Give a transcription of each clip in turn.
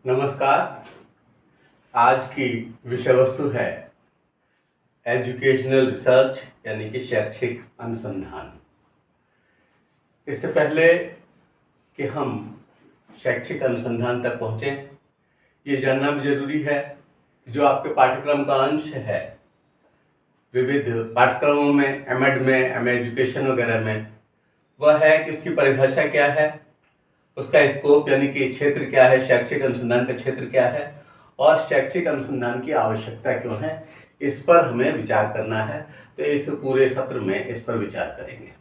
नमस्कार। आज की विषय वस्तु है एजुकेशनल रिसर्च यानी कि शैक्षिक अनुसंधान। इससे पहले कि हम शैक्षिक अनुसंधान तक पहुँचें, ये जानना भी जरूरी है कि जो आपके पाठ्यक्रम का अंश है विविध पाठ्यक्रमों में, एमएड में, एमए एजुकेशन वगैरह में, वह है कि उसकी परिभाषा क्या है, उसका स्कोप यानी कि क्षेत्र क्या है, शैक्षिक अनुसंधान का क्षेत्र क्या है और शैक्षिक अनुसंधान की आवश्यकता क्यों है, इस पर हमें विचार करना है। तो इस पूरे सत्र में इस पर विचार करेंगे।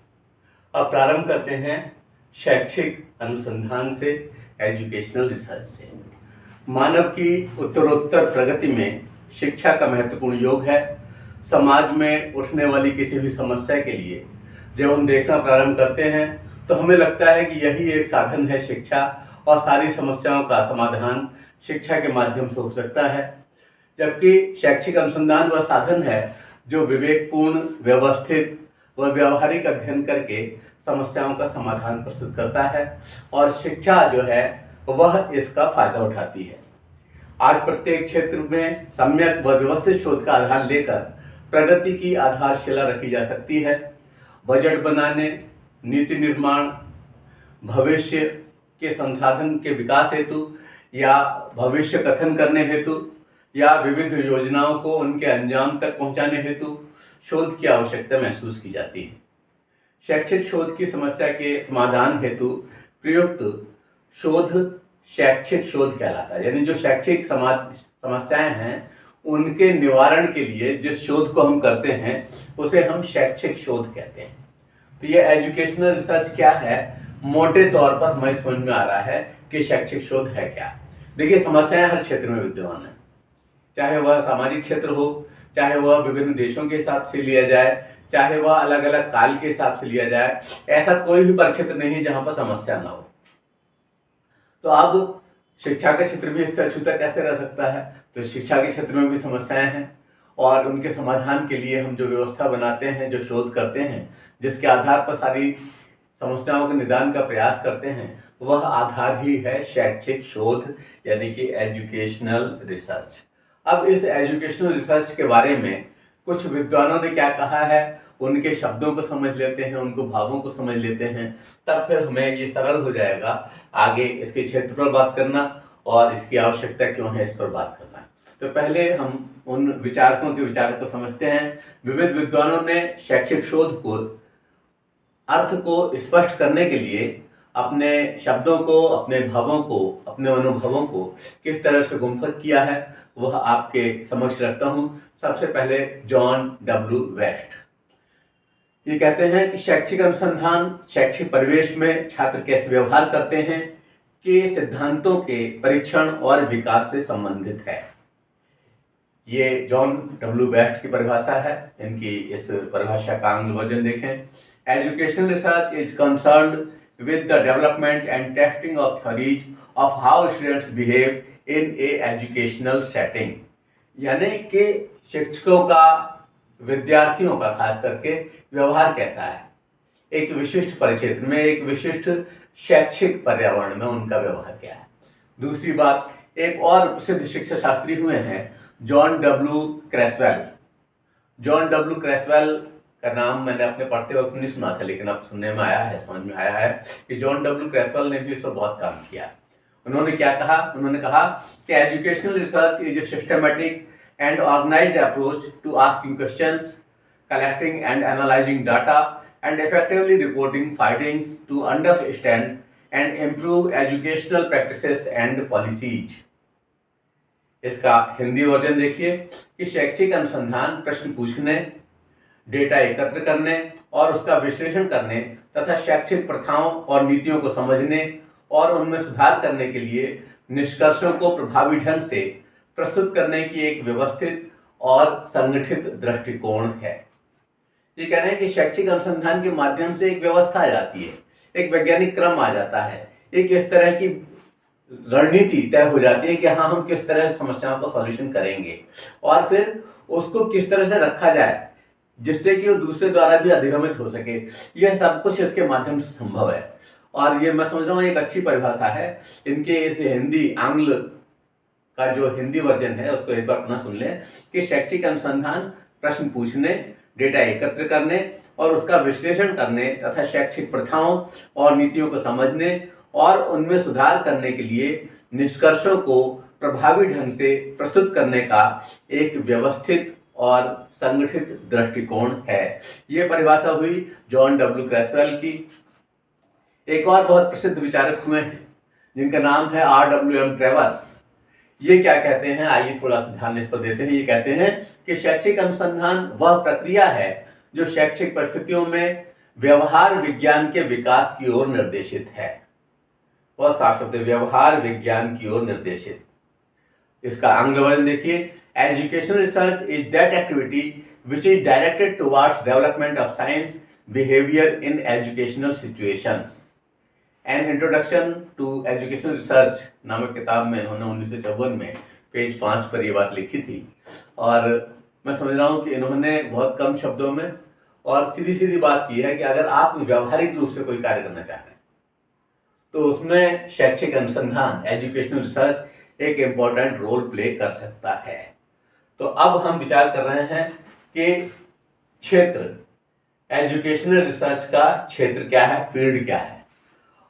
अब प्रारंभ करते हैं शैक्षिक अनुसंधान से, एजुकेशनल रिसर्च से। मानव की उत्तरोत्तर प्रगति में शिक्षा का महत्वपूर्ण योग है। समाज में उठने वाली किसी भी समस्या के लिए जब हम देखना प्रारंभ करते हैं तो हमें लगता है कि यही एक साधन है शिक्षा, और सारी समस्याओं का समाधान शिक्षा के माध्यम से हो सकता है। जबकि शैक्षिक अनुसंधान वह साधन है जो विवेकपूर्ण, व्यवस्थित व व्यवहारिक अध्ययन करके समस्याओं का समाधान प्रस्तुत करता है, और शिक्षा जो है वह इसका फायदा उठाती है। आज प्रत्येक क्षेत्र में सम्यक व व्यवस्थित शोध का आधार लेकर प्रगति की आधारशिला रखी जा सकती है। बजट बनाने, नीति निर्माण, भविष्य के संसाधन के विकास हेतु या भविष्य कथन करने हेतु या विविध योजनाओं को उनके अंजाम तक पहुंचाने हेतु शोध की आवश्यकता महसूस की जाती है। शैक्षिक शोध की समस्या के समाधान हेतु प्रयुक्त शोध शैक्षिक शोध कहलाता है। यानी जो शैक्षिक समस्याएं हैं उनके निवारण के लिए जिस शोध को हम करते हैं उसे हम शैक्षिक शोध कहते हैं। तो ये एजुकेशनल रिसर्च क्या है, मोटे तौर पर हमें समझ में आ रहा है कि शैक्षिक शोध है क्या। देखिए, समस्याएं हर क्षेत्र में विद्यमान है, चाहे वह सामाजिक क्षेत्र हो, चाहे वह विभिन्न देशों के हिसाब से लिया जाए, चाहे वह अलग अलग काल के हिसाब से लिया जाए। ऐसा कोई भी परिक्षेत्र नहीं है जहां पर समस्या ना हो। तो अब शिक्षा का क्षेत्र भी इससे अछूता कैसे रह सकता है? तो शिक्षा के क्षेत्र में भी समस्याएं हैं, और उनके समाधान के लिए हम जो व्यवस्था बनाते हैं, जो शोध करते हैं, जिसके आधार पर सारी समस्याओं के निदान का प्रयास करते हैं, वह आधार ही है शैक्षिक शोध यानी कि एजुकेशनल रिसर्च। अब इस एजुकेशनल रिसर्च के बारे में कुछ विद्वानों ने क्या कहा है, उनके शब्दों को समझ लेते हैं, उनको भावों को समझ लेते हैं, तब फिर हमें ये सरल हो जाएगा आगे इसके क्षेत्र पर बात करना और इसकी आवश्यकता क्यों है इस पर बात करना। तो पहले हम उन विचारकों के विचारों को समझते हैं। विविध विद्वानों ने शैक्षिक शोध को, अर्थ को स्पष्ट करने के लिए अपने शब्दों को, अपने भावों को, अपने अनुभवों को किस तरह से गुम्फत किया है वह आपके समक्ष रखता हूं। सबसे पहले जॉन डब्ल्यू वेस्ट ये कहते हैं कि शैक्षिक अनुसंधान शैक्षिक परिवेश में छात्र कैसे व्यवहार करते हैं के सिद्धांतों के परीक्षण और विकास से संबंधित है। ये जॉन डब्ल्यू वेस्ट की परिभाषा है। इनकी इस परिभाषा का आंग्ल वर्जन देखें। Educational research is concerned with the development and testing of theories of how students behave in a educational setting। यानी कि शिक्षकों का, विद्यार्थियों का खास करके व्यवहार कैसा है एक विशिष्ट परिक्षेत्र में, एक विशिष्ट शैक्षिक पर्यावरण में उनका व्यवहार क्या है। दूसरी बात, एक और प्रसिद्ध शिक्षा शास्त्री हुए हैं जॉन डब्ल्यू क्रैसवेल। जॉन डब्ल्यू क्रैसवेल का नाम मैंने अपने पढ़ते वक्त नहीं सुना था, लेकिन अब सुनने में आया है, समझ में आया है कि जॉन डब्ल्यू क्रैसवेल ने भी इस पर बहुत काम किया। उन्होंने क्या कहा? उन्होंने कहा कि educational research is a systematic and organised approach to asking questions, collecting and analysing data and effectively reporting findings to understand and improve educational practices and policies. इसका हिंदी वर्जन देखिए कि शैक्षिक अनुसंधान प्रश्न पूछने, डेटा एकत्र करने और उसका विश्लेषण करने तथा शैक्षिक प्रथाओं और नीतियों को समझने और उनमें सुधार करने के लिए निष्कर्षों को प्रभावी ढंग से प्रस्तुत करने की एक व्यवस्थित और संगठित दृष्टिकोण है। ये कह रहे हैं कि शैक्षिक अनुसंधान के माध्यम से एक व्यवस्था आ जाती है, एक वैज्ञानिक क्रम आ जाता है, एक इस तरह की रणनीति तय हो जाती है कि हाँ, हम किस तरह समस्याओं का सॉल्यूशन करेंगे और फिर उसको किस तरह से रखा जाए जिससे कि वो दूसरे द्वारा भी अधिगमित हो सके। यह सब कुछ इसके माध्यम से संभव है, और ये मैं समझ रहा हूँ एक अच्छी परिभाषा है। इनके इस हिंदी आंग्ल का जो हिंदी वर्जन है उसको एक बार पुनः सुन लें कि शैक्षिक अनुसंधान प्रश्न पूछने, डेटा एकत्र करने और उसका विश्लेषण करने तथा शैक्षिक प्रथाओं और नीतियों को समझने और उनमें सुधार करने के लिए निष्कर्षों को प्रभावी ढंग से प्रस्तुत करने का एक व्यवस्थित और संगठित दृष्टिकोण है। ये परिभाषा हुई जॉन डब्ल्यू क्रैसवेल की। एक और बहुत प्रसिद्ध विचारक हुए हैं जिनका नाम है R.W.M. ट्रेवर्स। ये क्या कहते हैं, आइए थोड़ा सा ध्यान इस पर देते हैं। ये कहते हैं कि शैक्षिक अनुसंधान वह प्रक्रिया है जो शैक्षिक परिस्थितियों में व्यवहार विज्ञान के विकास की ओर निर्देशित है। वह साफ शब्द व्यवहार विज्ञान की ओर निर्देशित। इसका आंग्ल वर्जन देखिए, educational research is that activity which is directed towards development of science behaviour in educational situations. An introduction to educational research नामक किताब में इन्होंने 1954 में पेज 5 पर ये बात लिखी थी। और मैं समझ रहा हूँ कि इन्होंने बहुत कम शब्दों में और सीधी सीधी बात की है कि अगर आप व्यावहारिक रूप से कोई कार्य करना चाह रहे हैं तो उसमें शैक्षिक अनुसंधान, एजुकेशनल रिसर्च एक इम्पॉर्टेंट रोल प्ले कर सकता है। तो अब हम विचार कर रहे हैं कि क्षेत्र, एजुकेशनल रिसर्च का क्षेत्र क्या है, फील्ड क्या है,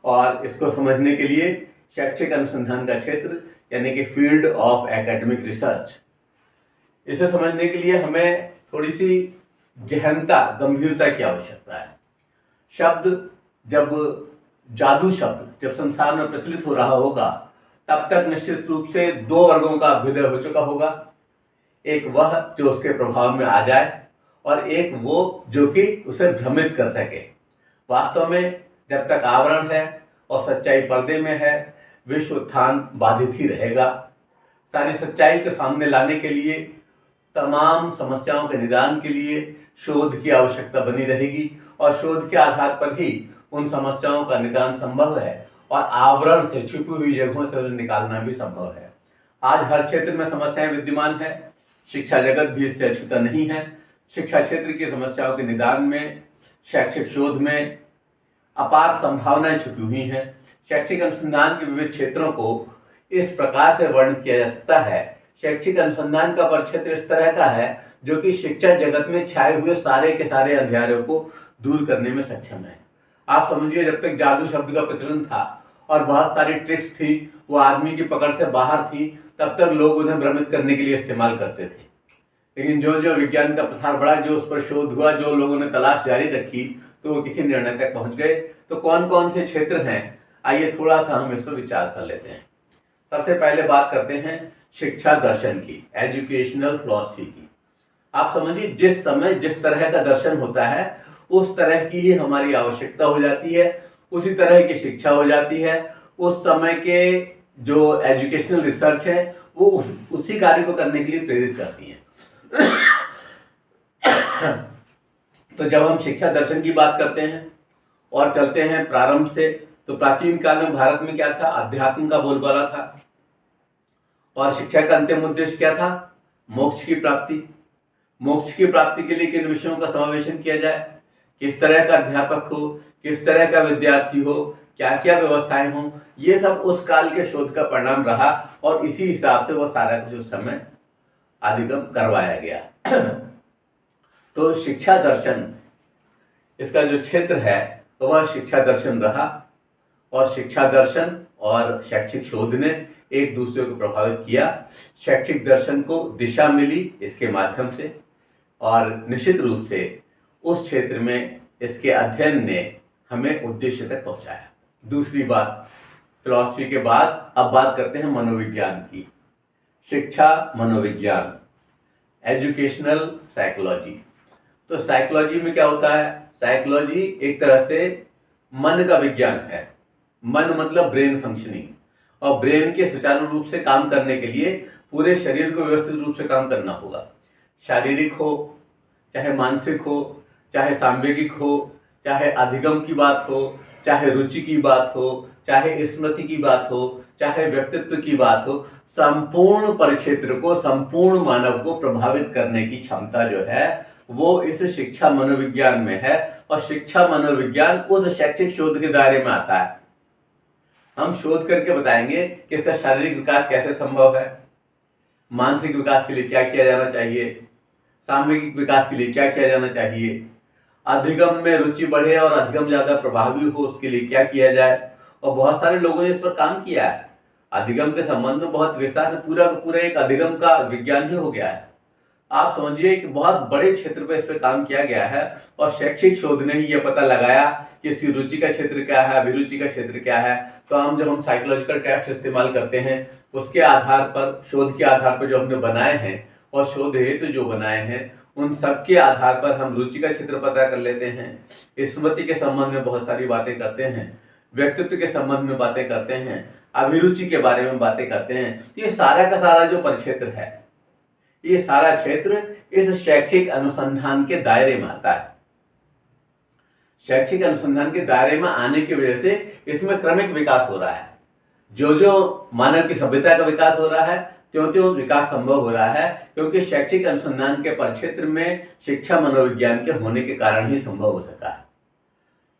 और इसको समझने के लिए शैक्षिक अनुसंधान का क्षेत्र यानी कि फील्ड ऑफ एकेडमिक रिसर्च, इसे समझने के लिए हमें थोड़ी सी गहनता, गंभीरता की आवश्यकता है। शब्द जब जादू शब्द जब संसार में प्रचलित हो रहा होगा तब तक निश्चित रूप से दो वर्गों का अभ्युदय हो चुका होगा। एक वह जो उसके प्रभाव में आ जाए और एक वो जो कि उसे भ्रमित कर सके। वास्तव में जब तक आवरण है और सच्चाई पर्दे में है, विश्व उत्थान बाधित ही रहेगा। सारी सच्चाई के सामने लाने के लिए, तमाम समस्याओं के निदान के लिए शोध की आवश्यकता बनी रहेगी और शोध के आधार पर ही उन समस्याओं का निदान संभव है और आवरण से, छुपी हुई जगहों से उन्हें निकालना भी संभव है। आज हर क्षेत्र में समस्याएं विद्यमान है, शिक्षा जगत भी इससे अछूता नहीं है। शिक्षा क्षेत्र की समस्याओं के निदान में, शैक्षिक शोध में अपार संभावनाएं छुपी हुई हैं। शैक्षिक अनुसंधान के विविध क्षेत्रों को इस प्रकार से वर्णित किया जा सकता है। शैक्षिक अनुसंधान का परिक्षेत्र इस तरह का है जो कि शिक्षा जगत में छाए हुए सारे के सारे अंधेरों को दूर करने में सक्षम है। आप समझिए, जब तक जादू शब्द का प्रचलन था और बहुत सारी ट्रिक्स थी, वो आदमी की पकड़ से बाहर थी, तब तक लोग उन्हें भ्रमित करने के लिए इस्तेमाल करते थे। लेकिन जो जो विज्ञान का प्रसार बढ़ा, जो उस पर शोध हुआ, जो लोगों ने तलाश जारी रखी, तो वो किसी निर्णय तक पहुंच गए। तो कौन कौन से क्षेत्र हैं, आइए थोड़ा सा हम इस पर विचार कर लेते हैं। सबसे पहले बात करते हैं शिक्षा दर्शन की, एजुकेशनल फिलॉसफी की। आप समझिए, जिस समय जिस तरह का दर्शन होता है उस तरह की ही हमारी आवश्यकता हो जाती है, उसी तरह की शिक्षा हो जाती है। उस समय के जो एजुकेशनल रिसर्च है वो उसी कार्य को करने के लिए प्रेरित करती है। तो जब हम शिक्षा दर्शन की बात करते हैं और चलते हैं प्रारंभ से, तो प्राचीन काल में भारत में क्या था, अध्यात्म का बोलबाला था। और शिक्षा का अंतिम उद्देश्य क्या था, मोक्ष की प्राप्ति। मोक्ष की प्राप्ति के लिए किन विषयों का समावेशन किया जाए, किस तरह का अध्यापक हो, किस तरह का विद्यार्थी हो, क्या क्या व्यवस्थाएं हों, ये सब उस काल के शोध का परिणाम रहा और इसी हिसाब से वो सारा कुछ उस समय अधिगम करवाया गया। तो शिक्षा दर्शन, इसका जो क्षेत्र है तो वह शिक्षा दर्शन रहा और शिक्षा दर्शन और शैक्षिक शोध ने एक दूसरे को प्रभावित किया। शैक्षिक दर्शन को दिशा मिली इसके माध्यम से और निश्चित रूप से उस क्षेत्र में इसके अध्ययन ने हमें उद्देश्य तक पहुंचाया। दूसरी बात, फिलॉसफी के बाद अब बात करते हैं मनोविज्ञान की। शिक्षा मनोविज्ञान, एजुकेशनल साइकोलॉजी। तो साइकोलॉजी में क्या होता है, साइकोलॉजी एक तरह से मन का विज्ञान है। मन मतलब ब्रेन फंक्शनिंग, और ब्रेन के सुचारू रूप से काम करने के लिए पूरे शरीर को व्यवस्थित रूप से काम करना होगा। शारीरिक हो, चाहे मानसिक हो, चाहे सांवेगिक हो, चाहे अधिगम की बात हो, चाहे रुचि की बात हो, चाहे स्मृति की बात हो, चाहे व्यक्तित्व की बात हो, संपूर्ण परिक्षेत्र को, संपूर्ण मानव को प्रभावित करने की क्षमता जो है वो इस शिक्षा मनोविज्ञान में है। और शिक्षा मनोविज्ञान उस शैक्षिक शोध के दायरे में आता है। हम शोध करके बताएंगे कि इसका शारीरिक विकास कैसे संभव है, मानसिक विकास के लिए क्या किया जाना चाहिए, सामूहिक विकास के लिए क्या किया जाना चाहिए, अधिगम में रुचि बढ़े और अधिगम ज्यादा प्रभावी हो उसके लिए क्या किया जाए। और बहुत सारे लोगों ने इस पर काम किया है। अधिगम के संबंध में बहुत विस्तार से पूरा का पूरा एक अधिगम का विज्ञान ही हो गया है। आप समझिए कि बहुत बड़े क्षेत्र पर इस पर काम किया गया है और शैक्षिक शोध ने ही यह पता लगाया कि इसकी रुचि का क्षेत्र क्या है, अभिरुचि का क्षेत्र क्या है। तो हम साइकोलॉजिकल टेस्ट इस्तेमाल करते हैं, उसके आधार पर, शोध के आधार पर जो हमने बनाए हैं और शोध हेतु जो बनाए हैं, उन सब के आधार पर हम रुचि का क्षेत्र पता कर लेते हैं। स्मृति के संबंध में बहुत सारी बातें करते हैं, व्यक्तित्व के संबंध में बातें करते हैं, अभिरुचि के बारे में बातें करते हैं। ये सारा का सारा जो परिक्षेत्र है, ये सारा क्षेत्र इस शैक्षिक अनुसंधान के दायरे में आता है। शैक्षिक अनुसंधान के दायरे में आने की वजह से इसमें क्रमिक विकास हो रहा है। जो जो मानव की सभ्यता का विकास हो रहा है, त्यों त्यों विकास संभव हो रहा है, क्योंकि शैक्षिक अनुसंधान के परिक्षेत्र में शिक्षा मनोविज्ञान के होने के कारण ही संभव हो सका है।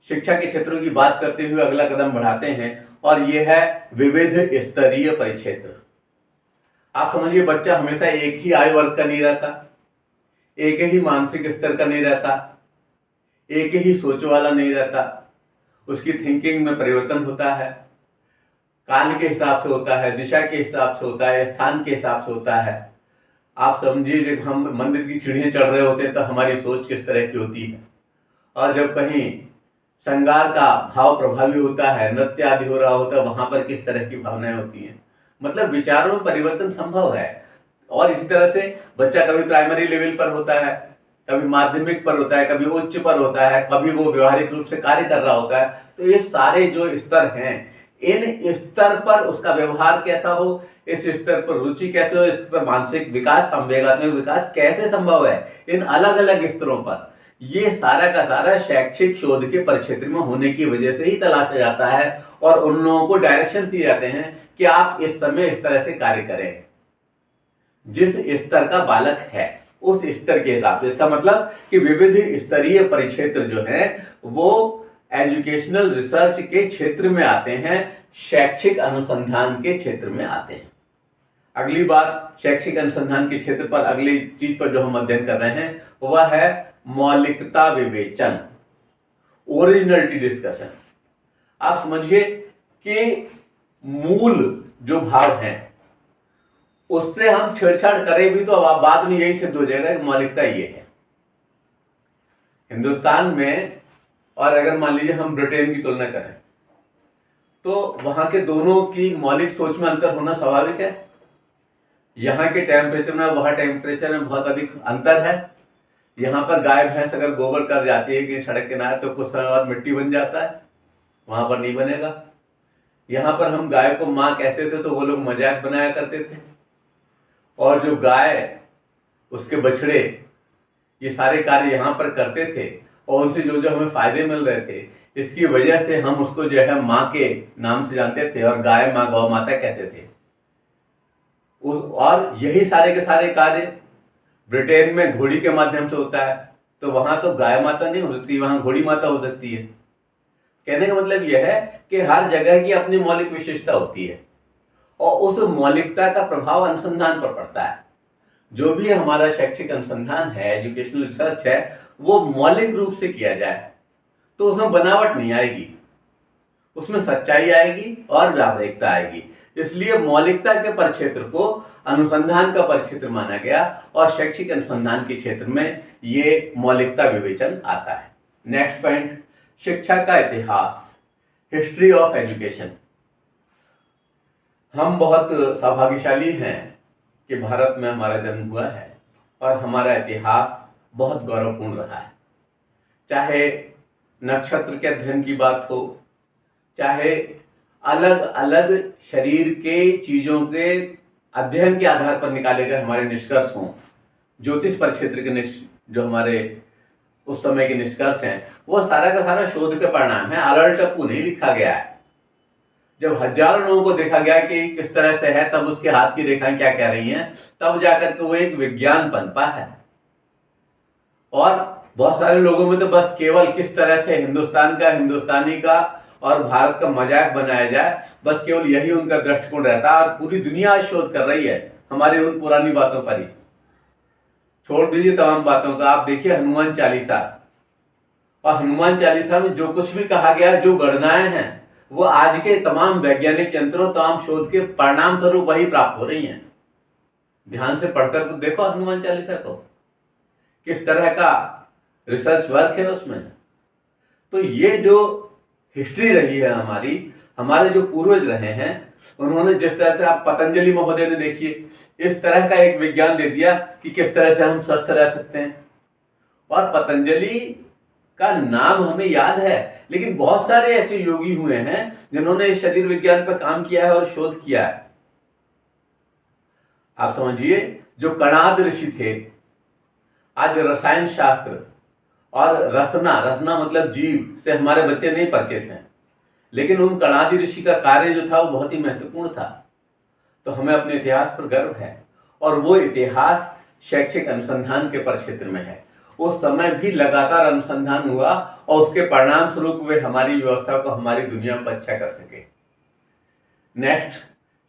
शिक्षा के क्षेत्रों की बात करते हुए अगला कदम बढ़ाते हैं और यह है विविध स्तरीय परिक्षेत्र। आप समझिए, बच्चा हमेशा एक ही आयु वर्ग का नहीं रहता, एक ही मानसिक स्तर का नहीं रहता, एक ही सोच वाला नहीं रहता। उसकी थिंकिंग में परिवर्तन होता है, काल के हिसाब से होता है, दिशा के हिसाब से होता है, स्थान के हिसाब से होता है। आप समझिए, जब हम मंदिर की सीढ़ियां चढ़ रहे होते हैं तो हमारी सोच किस तरह की होती है, और जब कहीं श्रृंगार का भाव प्रभावी होता है, नृत्य आदि हो रहा होता है, वहां पर किस तरह की भावनाएं होती हैं। मतलब विचारों में परिवर्तन संभव है। और इसी तरह से बच्चा कभी प्राइमरी लेवल पर होता है, कभी माध्यमिक पर होता है, कभी उच्च पर होता है, कभी वो व्यवहारिक रूप से कार्य कर रहा होता है। तो ये सारे जो स्तर हैं, इन स्तर पर उसका व्यवहार कैसा हो, इस स्तर पर रुचि कैसे हो, इस पर मानसिक विकास, संवेगात्मक विकास कैसे संभव है, इन अलग अलग स्तरों पर, ये सारा का सारा शैक्षिक शोध के परिक्षेत्र में होने की वजह से ही तलाशा जाता है। और उन लोगों को डायरेक्शन दिए जाते हैं कि आप इस समय इस तरह से कार्य करें, जिस स्तर का बालक है उस स्तर के हिसाब से। इसका मतलब कि विविध स्तरीय परिक्षेत्र जो है वो एजुकेशनल रिसर्च के क्षेत्र में आते हैं, शैक्षिक अनुसंधान के क्षेत्र में आते हैं। अगली बात शैक्षिक अनुसंधान के क्षेत्र पर, अगली चीज पर जो हम अध्ययन कर रहे हैं वह है मौलिकता विवेचन, ओरिजिनलिटी डिस्कशन। आप समझिए कि मूल जो भाव है उससे हम छेड़छाड़ करें भी तो अब बाद में यही सिद्ध हो जाएगा कि मौलिकता ये है। हिंदुस्तान में, और अगर मान लीजिए हम ब्रिटेन की तुलना करें, तो वहां के दोनों की मौलिक सोच में अंतर होना स्वाभाविक है। यहाँ के टेम्परेचर में वहां टेम्परेचर में बहुत अधिक अंतर है। यहाँ पर गाय भैंस अगर गोबर कर जाती है कि सड़क किनारे, तो कुछ समय बाद मिट्टी बन जाता है, वहां पर नहीं बनेगा। यहाँ पर हम गाय को माँ कहते थे तो वो लोग मजाक बनाया करते थे, और जो गाय, उसके बछड़े, ये सारे कार्य यहाँ पर करते थे और उनसे जो जो हमें फायदे मिल रहे थे, इसकी वजह से हम उसको जो है माँ के नाम से जानते थे और गाय माँ, गौ माता कहते थे। और यही सारे के सारे कार्य ब्रिटेन में घोड़ी के माध्यम से होता है, तो वहां तो गाय माता नहीं हो सकती, वहां घोड़ी माता हो सकती है। कहने का मतलब यह है कि हर जगह की अपनी मौलिक विशेषता होती है और उस मौलिकता का प्रभाव अनुसंधान पर पड़ता है। जो भी हमारा शैक्षिक अनुसंधान है, एजुकेशनल रिसर्च है, वो मौलिक रूप से किया जाए तो उसमें बनावट नहीं आएगी, उसमें सच्चाई आएगी और व्यावहारिकता आएगी। इसलिए मौलिकता के परिक्षेत्र को अनुसंधान का परिक्षेत्र माना गया और शैक्षिक अनुसंधान के क्षेत्र में ये मौलिकता विवेचन आता है। नेक्स्ट पॉइंट, शिक्षा का इतिहास, हिस्ट्री ऑफ एजुकेशन। हम बहुत सौभाग्यशाली हैं कि भारत में हमारा जन्म हुआ है और हमारा इतिहास बहुत गौरवपूर्ण रहा है। चाहे नक्षत्र के अध्ययन की बात हो, चाहे अलग अलग शरीर के चीजों के अध्ययन के आधार पर निकाले गए हमारे निष्कर्ष हों, ज्योतिष परिक्षेत्र के जो हमारे उस समय के निष्कर्ष हैं, वो सारा का सारा शोध के परिणाम है। अलर्ट टप्पू नहीं लिखा गया है। जब हजारों लोगों को देखा गया कि किस तरह से है, तब उसके हाथ की रेखाएं क्या कह रही हैं, तब जाकर के वो एक विज्ञान पनपा है। और बहुत सारे लोगों में तो बस केवल किस तरह से हिंदुस्तान का, हिंदुस्तानी का और भारत का मजाक बनाया जाए, बस केवल यही उनका दृष्टिकोण रहता है। और पूरी दुनिया शोध कर रही है हमारी उन पुरानी बातों पर ही। छोड़ दीजिए तमाम बातों का, आप देखिए हनुमान चालीसा, और हनुमान चालीसा में जो कुछ भी कहा गया है, जो गणनाएं हैं, वो आज के तमाम वैज्ञानिक यंत्रों, तमाम शोध के परिणाम स्वरूप वही प्राप्त हो रही हैं। ध्यान से पढ़कर तो देखो हनुमान चालीसा को, किस तरह का रिसर्च वर्क है उसमें। तो ये जो हिस्ट्री रही है हमारी, हमारे जो पूर्वज रहे हैं, उन्होंने जिस तरह से, आप पतंजलि महोदय ने देखिए इस तरह का एक विज्ञान दे दिया कि किस तरह से हम स्वस्थ रह सकते हैं। और पतंजलि का नाम हमें याद है, लेकिन बहुत सारे ऐसे योगी हुए हैं जिन्होंने शरीर विज्ञान पर काम किया है और शोध किया है। आप समझिए, जो कणाद ऋषि थे, आज रसायन शास्त्र और रसना मतलब जीव से हमारे बच्चे नहीं परिचित हैं, लेकिन उन कणादि ऋषि का कार्य जो था वो बहुत ही महत्वपूर्ण था। तो हमें अपने इतिहास पर गर्व है, और वो इतिहास शैक्षिक अनुसंधान के परिक्षेत्र में है। उस समय भी लगातार अनुसंधान हुआ और उसके परिणाम स्वरूप वे हमारी व्यवस्था को, हमारी दुनिया को अच्छा कर सके। नेक्स्ट,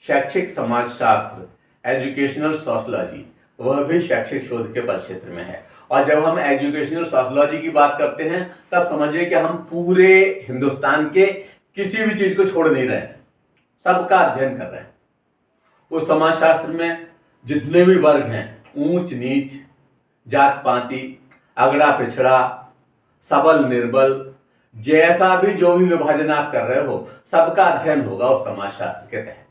शैक्षिक समाजशास्त्र, एजुकेशनल सोशियोलॉजी, वह भी शैक्षिक शोध के परिक्षेत्र में है। और जब हम एजुकेशनल सोशियोलॉजी की बात करते हैं, तब समझिए कि हम पूरे हिंदुस्तान के किसी भी चीज को छोड़ नहीं रहे, सबका अध्ययन कर रहे हैं। उस समाजशास्त्र में जितने भी वर्ग हैं, ऊंच नीच, जात पाती, अगड़ा पिछड़ा, सबल निर्बल, जैसा भी जो भी विभाजन आप कर रहे हो, सबका अध्ययन होगा उस समाजशास्त्र के तहत।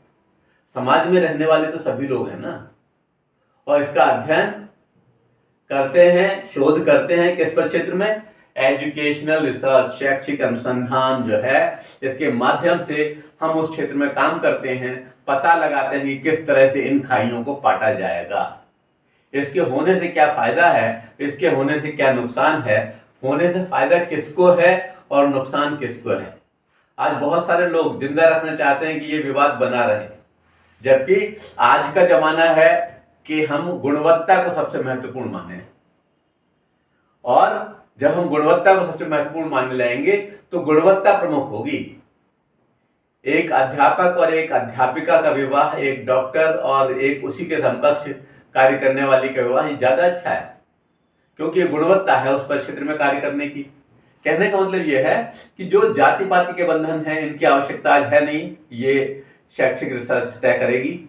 समाज में रहने वाले तो सभी लोग हैं ना, और इसका अध्ययन करते हैं, शोध करते हैं किस क्षेत्र में? एजुकेशनल रिसर्च, शैक्षिक अनुसंधान जो है, इसके माध्यम से हम उस क्षेत्र में काम करते हैं, पता लगाते हैं कि किस तरह से इन खाइयों को पाटा जाएगा, इसके होने से क्या फायदा है, इसके होने से क्या नुकसान है, होने से फायदा किसको है और नुकसान किसको है। आज बहुत सारे लोग जिंदा रखना चाहते हैं कि ये विवाद बना रहे, जबकि आज का जमाना है कि हम गुणवत्ता को सबसे महत्वपूर्ण माने, और जब हम गुणवत्ता को सबसे महत्वपूर्ण मानने लगेंगे तो गुणवत्ता प्रमुख होगी। एक अध्यापक और एक अध्यापिका का विवाह, एक डॉक्टर और एक उसी के समकक्ष कार्य करने वाली का विवाह ज्यादा अच्छा है, क्योंकि गुणवत्ता है उस क्षेत्र में कार्य करने की। कहने का मतलब यह है कि जो जाति पाति के बंधन है, इनकी आवश्यकता आज है नहीं, ये शैक्षिक रिसर्च तय करेगी।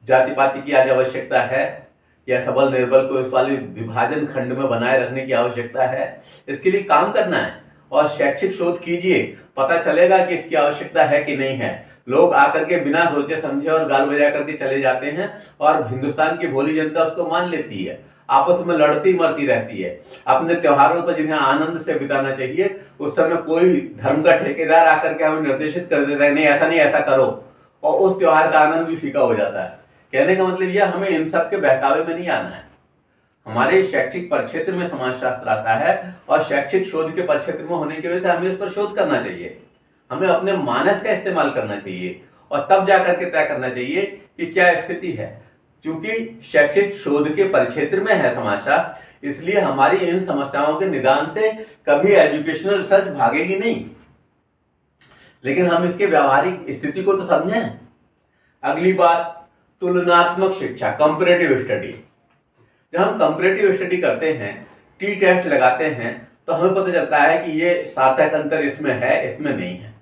जाति पाति की आज आवश्यकता है या सबल निर्बल को इस वाले विभाजन खंड में बनाए रखने की आवश्यकता है, इसके लिए काम करना है और शैक्षिक शोध कीजिए, पता चलेगा कि इसकी आवश्यकता है कि नहीं है। लोग आकर के बिना सोचे समझे और गाल बजा करके चले जाते हैं, और हिंदुस्तान की भोली जनता उसको मान लेती है, आपस में लड़ती मरती रहती है। अपने त्योहारों पर जिन्हें आनंद से बिताना चाहिए, उस समय कोई धर्म का ठेकेदार आकर के हमें निर्देशित कर देता है, नहीं ऐसा नहीं, ऐसा करो, और उस त्योहार का आनंद भी फीका हो जाता है। कहने का मतलब यह, हमें इन सब के बहकावे में नहीं आना है। हमारे शैक्षिक परिक्षेत्र में समाजशास्त्र आता है, और शैक्षिक शोध के परिक्षेत्र में होने की वजह से हमें इस पर शोध करना चाहिए, हमें अपने मानस का इस्तेमाल करना चाहिए, और तब जाकर के तय करना चाहिए कि क्या स्थिति है। चूंकि शैक्षिक शोध के परिक्षेत्र में है समाजशास्त्र, इसलिए हमारी इन समस्याओं के निदान से कभी एजुकेशनल रिसर्च भागेगी नहीं, लेकिन हम इसके व्यावहारिक स्थिति को तो समझें। अगली बात, तुलनात्मक शिक्षा, कंपैरेटिव स्टडी। जब हम कंपैरेटिव स्टडी करते हैं, टी टेस्ट लगाते हैं, तो हमें पता चलता है कि ये सार्थक अंतर इसमें है, इसमें नहीं है।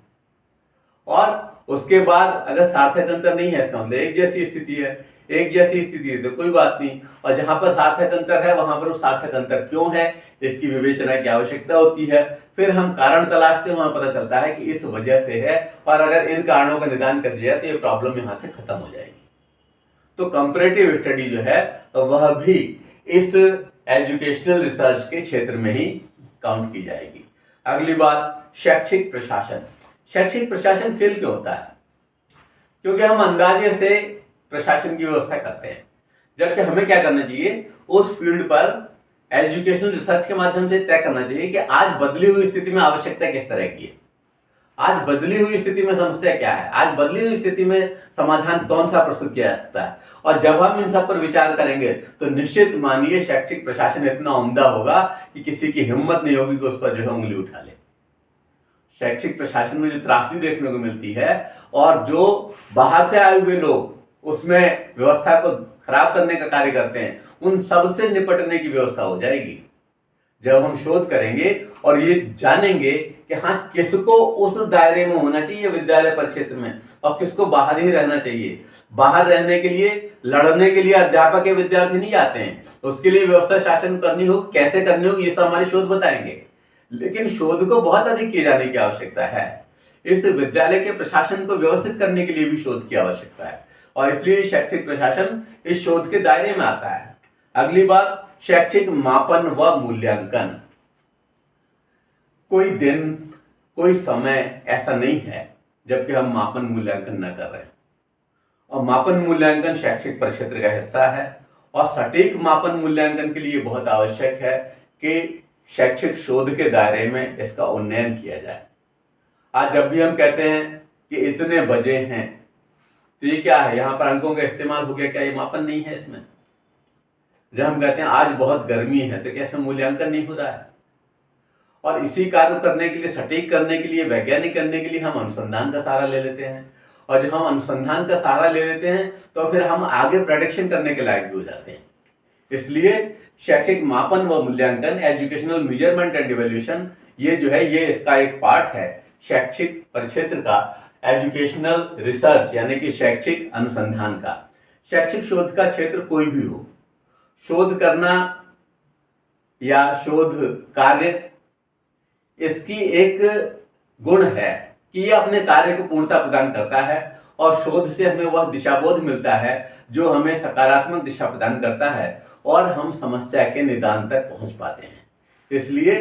और उसके बाद अगर सार्थक अंतर नहीं है, इसका मतलब एक जैसी स्थिति है, एक जैसी स्थिति है तो कोई बात नहीं, और जहां पर सार्थक अंतर है वहां पर वो सार्थक अंतर क्यों है, इसकी विवेचना की आवश्यकता होती है। फिर हम कारण तलाशते हैं, हमें पता चलता है कि इस वजह से है, और अगर इन कारणों का निदान कर दिया तो ये प्रॉब्लम यहां से खत्म हो जाएगी। तो कंपैरेटिव स्टडी जो है वह भी इस एजुकेशनल रिसर्च के क्षेत्र में ही काउंट की जाएगी। अगली बात, शैक्षिक प्रशासन। शैक्षिक प्रशासन फेल क्यों होता है? क्योंकि हम अंदाजे से प्रशासन की व्यवस्था करते हैं, जबकि हमें क्या करना चाहिए, उस फील्ड पर एजुकेशनल रिसर्च के माध्यम से तय करना चाहिए कि आज बदली हुई स्थिति में आवश्यकता किस तरह की है, आज बदली हुई स्थिति में समस्या क्या है, आज बदली हुई स्थिति में समाधान कौन सा प्रस्तुत किया जा सकता है। और जब हम इन सब पर विचार करेंगे तो निश्चित मानिए शैक्षिक प्रशासन इतना उम्दा होगा कि किसी की हिम्मत नहीं होगी कि उस पर जो है उंगली उठा ले। शैक्षिक प्रशासन में जो त्रासदी देखने को मिलती है, और जो बाहर से आए हुए लोग उसमें व्यवस्था को खराब करने का कार्य करते हैं, उन सब से निपटने की व्यवस्था हो जाएगी जब हम शोध करेंगे और ये जानेंगे कि हाँ किसको उस दायरे में होना चाहिए विद्यालय परिक्षेत्र में और किसको बाहर ही रहना चाहिए। बाहर रहने के लिए, लड़ने के लिए अध्यापक या विद्यार्थी नहीं आते हैं, उसके लिए व्यवस्था शासन करनी होगी, कैसे करनी होगी ये सब हमारे शोध बताएंगे। लेकिन शोध को बहुत अधिक किए जाने की आवश्यकता है। इस विद्यालय के प्रशासन को व्यवस्थित करने के लिए भी शोध की आवश्यकता है और इसलिए शैक्षिक प्रशासन इस शोध के दायरे में आता है। अगली बात, शैक्षिक मापन व मूल्यांकन। कोई दिन, कोई समय ऐसा नहीं है जबकि हम मापन मूल्यांकन न कर रहे हैं और मापन मूल्यांकन शैक्षिक परिक्षेत्र का हिस्सा है और सटीक मापन मूल्यांकन के लिए बहुत आवश्यक है कि शैक्षिक शोध के दायरे में इसका उन्नयन किया जाए। आज जब भी हम कहते हैं कि इतने बजे हैं तो ये क्या है, यहाँ पर अंकों का इस्तेमाल हो गया, क्या ये मापन नहीं है इसमें? जब हम कहते हैं आज बहुत गर्मी है तो क्या इसमें मूल्यांकन नहीं हो रहा है? और इसी कार्य करने के लिए, सटीक करने के लिए, वैज्ञानिक करने के लिए हम अनुसंधान का सहारा ले लेते हैं और जब हम अनुसंधान का सहारा ले लेते हैं तो फिर हम आगे प्रेडिक्शन करने के लायक भी हो जाते हैं। इसलिए शैक्षिक मापन व मूल्यांकन, एजुकेशनल मेजरमेंट एंड इवैल्यूएशन, ये जो है ये इसका एक पार्ट है शैक्षिक परिक्षेत्र का, एजुकेशनल रिसर्च यानी कि शैक्षिक अनुसंधान का। शैक्षिक शोध का क्षेत्र कोई भी हो, शोध करना या शोध कार्य, इसकी एक गुण है कि यह अपने कार्य को पूर्णता प्रदान करता है और शोध से हमें वह दिशाबोध मिलता है जो हमें सकारात्मक दिशा प्रदान करता है और हम समस्या के निदान तक पहुंच पाते हैं। इसलिए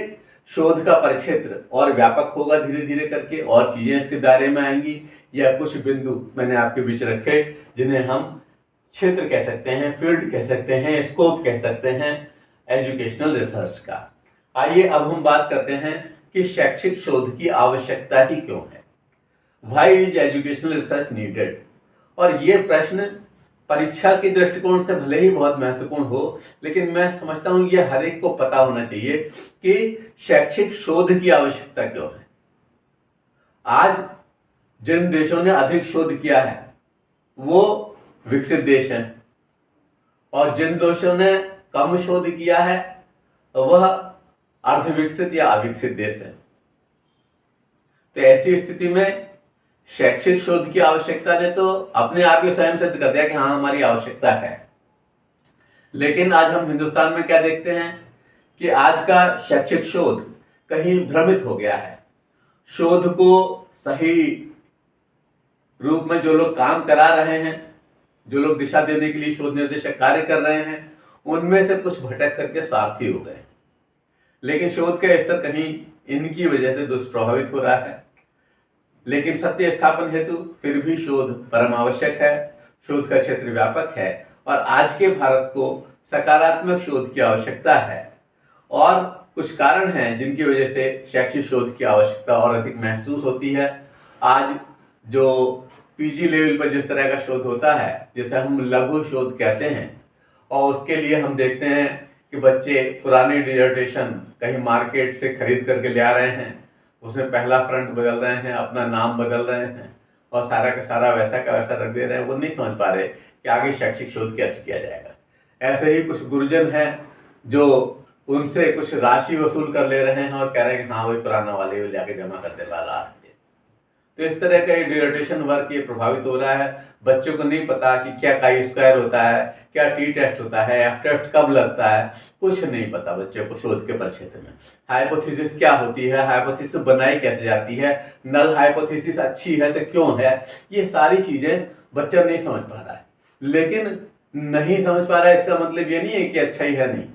शोध का परिक्षेत्र और व्यापक होगा धीरे धीरे करके, और चीजें इसके दायरे में आएंगी। या कुछ बिंदु मैंने आपके बीच रखे जिन्हें हम क्षेत्र कह सकते हैं, फील्ड कह सकते हैं, स्कोप कह सकते हैं एजुकेशनल रिसर्च का। आइए अब हम बात करते हैं कि शैक्षिक शोध की आवश्यकता ही क्यों है। Why is educational research needed? और ये प्रश्न परीक्षा के दृष्टिकोण से भले ही बहुत महत्वपूर्ण हो, लेकिन मैं समझता हूं ये हर एक को पता होना चाहिए कि शैक्षिक शोध की आवश्यकता क्यों है। आज जिन देशों ने अधिक शोध किया है वो विकसित देश हैं और जिन देशों ने कम शोध किया है वह अर्धविकसित या अविकसित देश है। तो ऐसी स्थिति में शैक्षिक शोध की आवश्यकता ने तो अपने आप ही स्वयं सिद्ध कर दिया कि हाँ हमारी आवश्यकता है। लेकिन आज हम हिंदुस्तान में क्या देखते हैं कि आज का शैक्षिक शोध कहीं भ्रमित हो गया है। शोध को सही रूप में जो लोग काम करा रहे हैं, जो लोग दिशा देने के लिए शोध निर्देशक कार्य कर रहे हैं, उनमें से कुछ भटक करके स्वार्थी हो गए। लेकिन शोध का स्तर कहीं इनकी वजह से दुष्प्रभावित हो रहा है। लेकिन सत्य स्थापन हेतु फिर भी शोध परम आवश्यक है। शोध का क्षेत्र व्यापक है और आज के भारत को सकारात्मक शोध की आवश्यकता है और कुछ कारण हैं जिनकी वजह से शैक्षिक शोध की आवश्यकता और अधिक महसूस होती है। आज जो पीजी लेवल पर जिस तरह का शोध होता है, जिसे हम लघु शोध कहते हैं, और उसके लिए हम देखते हैं कि बच्चे पुरानी डिसर्टेशन कहीं मार्केट से खरीद करके ले आ रहे हैं, उसमें पहला फ्रंट बदल रहे हैं, अपना नाम बदल रहे हैं और सारा का सारा वैसा का वैसा रख दे रहे हैं। वो नहीं समझ पा रहे कि आगे शैक्षिक शोध कैसे किया जाएगा। ऐसे ही कुछ गुरुजन हैं जो उनसे कुछ राशि वसूल कर ले रहे हैं और कह रहे हैं कि हाँ वही पुराना वाले वो जाके जमा कर दे वाला। तो इस तरह का डिसर्टेशन वर्क ये प्रभावित हो रहा है। बच्चों को नहीं पता कि क्या काई स्क्वायर होता है, क्या टी टेस्ट होता है, एफ टेस्ट कब लगता है, कुछ नहीं पता बच्चों को शोध के परिक्षेत्र में। हाइपोथेसिस क्या होती है, हाइपोथेसिस बनाई कैसे जाती है, नल हाइपोथेसिस अच्छी है तो क्यों है, ये सारी चीजें बच्चा नहीं समझ पा रहा है। लेकिन नहीं समझ पा रहा है इसका मतलब ये नहीं है कि अच्छा ही है नहीं।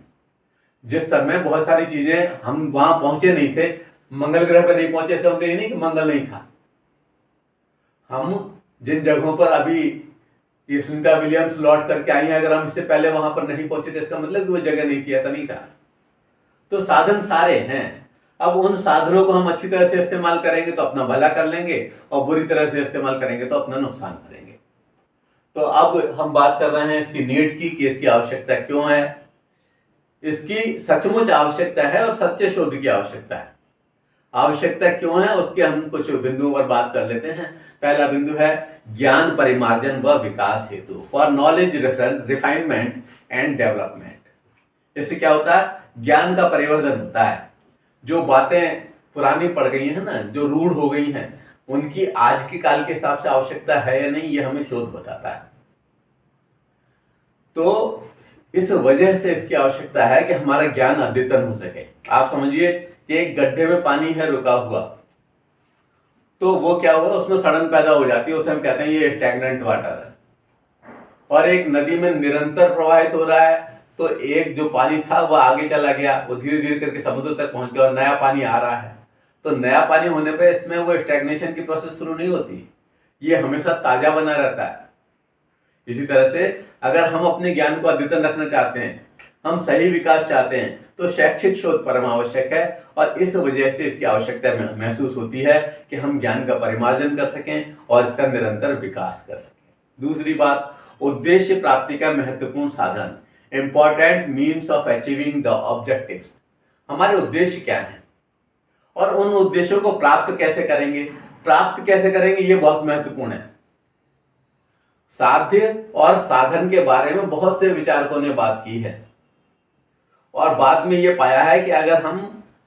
जिस समय बहुत सारी चीजें हम वहां पहुंचे नहीं थे, मंगल ग्रह पर नहीं पहुंचे, इसका मतलब ये नहीं कि मंगल नहीं था। हम जिन जगहों पर अभी ये सुनीता विलियम्स लौट करके आई हैं, अगर हम इससे पहले वहां पर नहीं पहुंचे तो इसका मतलब कि वो जगह नहीं थी, ऐसा नहीं था। तो साधन सारे हैं। अब उन साधनों को हम अच्छी तरह से इस्तेमाल करेंगे तो अपना भला कर लेंगे और बुरी तरह से इस्तेमाल करेंगे तो अपना नुकसान करेंगे। तो अब हम बात कर रहे हैं इसकी नीड की, कि इसकी आवश्यकता क्यों है। इसकी सचमुच आवश्यकता है और सच्चे शोध की आवश्यकता है। आवश्यकता क्यों है उसके हम कुछ बिंदुओं पर बात कर लेते हैं। पहला बिंदु है ज्ञान परिमार्जन व विकास हेतु, for knowledge refinement and development. इससे क्या होता है, ज्ञान का परिवर्धन होता है। जो बातें पुरानी पड़ गई हैं ना, जो रूढ़ हो गई हैं, उनकी आज के काल के हिसाब से आवश्यकता है या नहीं, ये हमें शोध बताता है। तो इस वजह से इसकी आवश्यकता है कि हमारा ज्ञान अद्यतन हो सके। आप समझिए कि एक गड्ढे में पानी है रुका हुआ, तो वो क्या होगा, उसमें सड़न पैदा हो जाती है, उसे हम कहते हैं ये स्टैग्नेंट वाटर है। और एक नदी में निरंतर प्रवाहित हो रहा है, तो एक जो पानी था वो आगे चला गया, वो धीरे धीरे करके समुद्र तक पहुंच गया और नया पानी आ रहा है। तो नया पानी होने पे इसमें वो स्टैग्नेशन की प्रोसेस शुरू नहीं होती, ये हमेशा ताजा बना रहता है। इसी तरह से अगर हम अपने ज्ञान को अद्यतन रखना चाहते हैं, हम सही विकास चाहते हैं, तो शैक्षिक शोध परम आवश्यक है। और इस वजह से इसकी आवश्यकता महसूस होती है कि हम ज्ञान का परिमार्जन कर सकें और इसका निरंतर विकास कर सकें। दूसरी बात, उद्देश्य प्राप्ति का महत्वपूर्ण साधन, important means of achieving the objectives. हमारे उद्देश्य क्या हैं और उन उद्देश्यों को प्राप्त कैसे करेंगे, ये बहुत महत्वपूर्ण है। साध्य और साधन के बारे में बहुत से विचारकों ने बात की है और बाद में ये पाया है कि अगर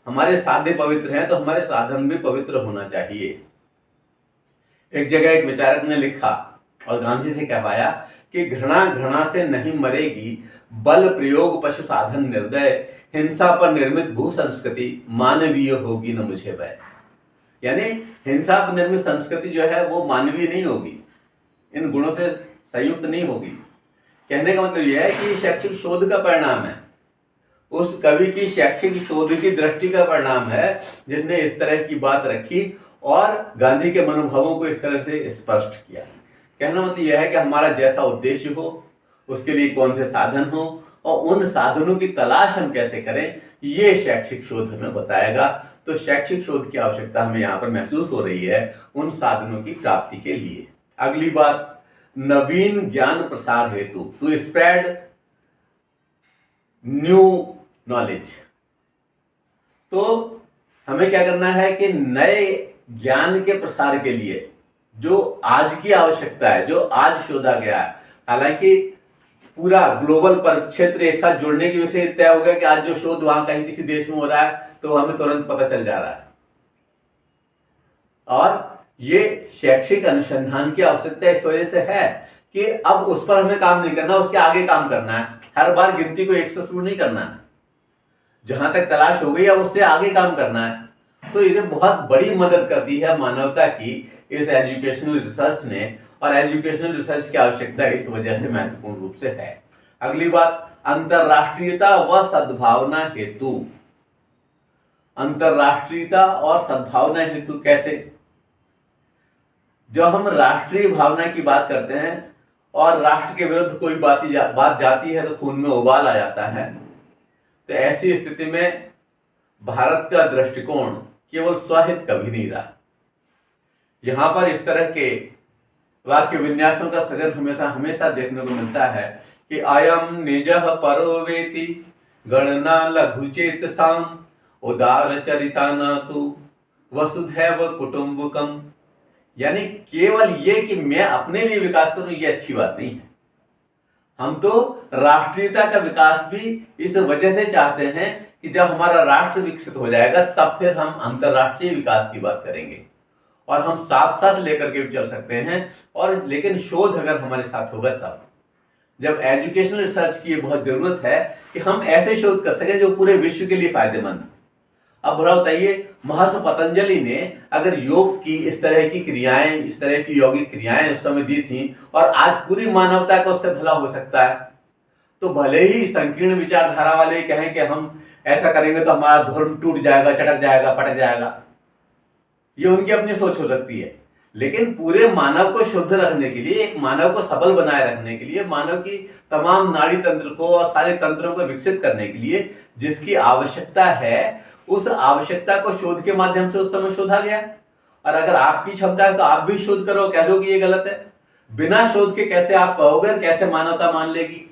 हमारे साध्य पवित्र हैं तो हमारे साधन भी पवित्र होना चाहिए। एक जगह एक विचारक ने लिखा और गांधी से कहवाया कि घृणा से नहीं मरेगी, बल प्रयोग पशु साधन निर्दय, हिंसा पर निर्मित भू संस्कृति मानवीय होगी न मुझे भय। यानी हिंसा पर निर्मित संस्कृति जो है वो मानवीय नहीं होगी, इन गुणों से संयुक्त नहीं होगी। कहने का मतलब यह है कि शैक्षिक शोध का परिणाम है, उस कवि की शैक्षिक शोध की दृष्टि का परिणाम है जिसने इस तरह की बात रखी और गांधी के मनोभावों को इस तरह से स्पष्ट किया। कहना मतलब यह है कि हमारा जैसा उद्देश्य हो, उसके लिए कौन से साधन हो और उन साधनों की तलाश हम कैसे करें, ये शैक्षिक शोध हमें बताएगा। तो शैक्षिक शोध की आवश्यकता हमें यहाँ पर महसूस हो रही है उन साधनों की प्राप्ति के लिए। अगली बात, नवीन ज्ञान प्रसार हेतु, टू स्प्रेड न्यू नॉलेज। तो हमें क्या करना है कि नए ज्ञान के प्रसार के लिए जो आज की आवश्यकता है, जो आज शोधा गया है, हालांकि पूरा ग्लोबल परिक्षेत्र एक साथ जुड़ने की वजह से तय हो गया कि आज जो शोध वहां कहीं किसी देश में हो रहा है तो हमें तुरंत पता चल जा रहा है। और ये शैक्षिक अनुसंधान की आवश्यकता इस वजह से है कि अब उस पर हमें काम नहीं करना, उसके आगे काम करना है। हर बार गिनती को एक से शुरू नहीं करना है, जहां तक तलाश हो गई अब उससे आगे काम करना है। तो ये बहुत बड़ी मदद करती है मानवता की इस एजुकेशनल रिसर्च ने, और एजुकेशनल रिसर्च की आवश्यकता इस वजह से महत्वपूर्ण रूप से है। अगली बात, अंतरराष्ट्रीयता व सद्भावना हेतु। अंतरराष्ट्रीयता और सद्भावना हेतु कैसे? जब हम राष्ट्रीय भावना की बात करते हैं और राष्ट्र के विरुद्ध कोई बात जाती है तो खून में उबाल आ जाता है। तो ऐसी स्थिति में भारत का दृष्टिकोण केवल स्वहित कभी नहीं रहा। यहां पर इस तरह के वाक्य विन्यासों का सृजन हमेशा हमेशा देखने को मिलता है कि अयम निजः परो वेति गणना लघुचेत साम उदार चरिता न तु वसुधैव कुटुंबकम। यानी केवल ये कि मैं अपने लिए विकास करूं, ये अच्छी बात नहीं है। हम तो राष्ट्रीयता का विकास भी इस वजह से चाहते हैं कि जब हमारा राष्ट्र विकसित हो जाएगा तब फिर हम अंतरराष्ट्रीय विकास की बात करेंगे और हम साथ साथ लेकर के भी चल सकते हैं। और लेकिन शोध अगर हमारे साथ होगा तब, जब एजुकेशनल रिसर्च की बहुत जरूरत है कि हम ऐसे शोध कर सकें जो पूरे विश्व के लिए फायदेमंद। अब भला बताइए, महर्षि पतंजलि ने अगर योग की इस तरह की क्रियाएं, इस तरह की यौगिक क्रियाएं उस समय दी थी और आज पूरी मानवता का उससे भला हो सकता है, तो भले ही संकीर्ण विचारधारा वाले कहें कि हम ऐसा करेंगे तो हमारा धर्म टूट जाएगा, चटक जाएगा, पटक जाएगा, ये उनकी अपनी सोच हो सकती है। लेकिन पूरे मानव को शुद्ध रखने के लिए, एक मानव को सबल बनाए रखने के लिए, मानव की तमाम नाड़ी तंत्र को और सारे तंत्रों को विकसित करने के लिए जिसकी आवश्यकता है, उस आवश्यकता को शोध के माध्यम से उस समय शोधा गया। और अगर आपकी क्षमता है तो आप भी शोध करो, कह दो कि ये गलत है। बिना शोध के कैसे आप कहोगे, कैसे मानवता मान लेगी?